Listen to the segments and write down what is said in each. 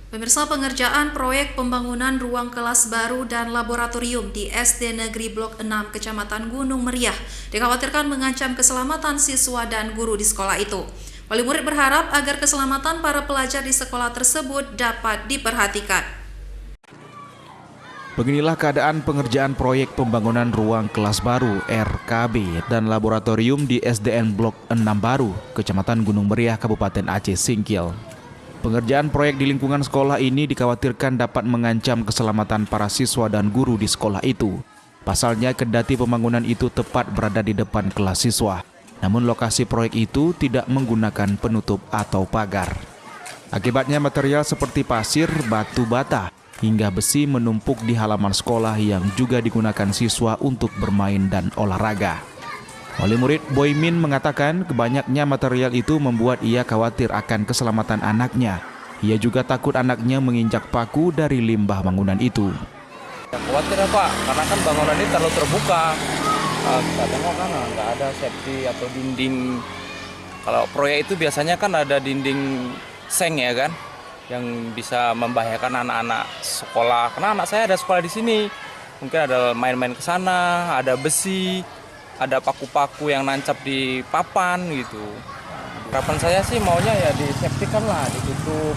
Pemirsa, pengerjaan proyek pembangunan ruang kelas baru dan laboratorium di SD Negeri Blok 6 Kecamatan Gunung Meriah dikhawatirkan mengancam keselamatan siswa dan guru di sekolah itu. Wali murid berharap agar keselamatan para pelajar di sekolah tersebut dapat diperhatikan. Beginilah keadaan pengerjaan proyek pembangunan ruang kelas baru RKB dan laboratorium di SDN Blok 6 Baru, Kecamatan Gunung Meriah, Kabupaten Aceh Singkil. Pengerjaan proyek di lingkungan sekolah ini dikhawatirkan dapat mengancam keselamatan para siswa dan guru di sekolah itu. Pasalnya, kendati pembangunan itu tepat berada di depan kelas siswa, namun lokasi proyek itu tidak menggunakan penutup atau pagar. Akibatnya material seperti pasir, batu bata, hingga besi menumpuk di halaman sekolah yang juga digunakan siswa untuk bermain dan olahraga. Wali murid Boymin mengatakan banyaknya material itu membuat ia khawatir akan keselamatan anaknya. Ia juga takut anaknya menginjak paku dari limbah bangunan itu. Ya, khawatir ya Pak, karena kan bangunan ini terlalu terbuka. Kita tengok kan nggak ada safety atau dinding. Kalau proyek itu biasanya kan ada dinding seng ya kan, yang bisa membahayakan anak-anak sekolah. Karena anak saya ada sekolah di sini, mungkin ada main-main ke sana, ada besi, ada paku-paku yang nancap di papan gitu. Harapan saya sih maunya ya disafetykan lah, ditutup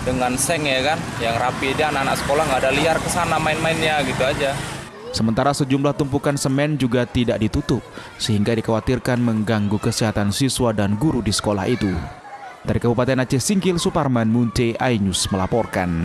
dengan seng ya kan, yang rapi, dia anak-anak sekolah nggak ada liar ke sana main-mainnya gitu aja. Sementara sejumlah tumpukan semen juga tidak ditutup, sehingga dikhawatirkan mengganggu kesehatan siswa dan guru di sekolah itu. Dari Kabupaten Aceh Singkil, Suparman Munte, iNews melaporkan.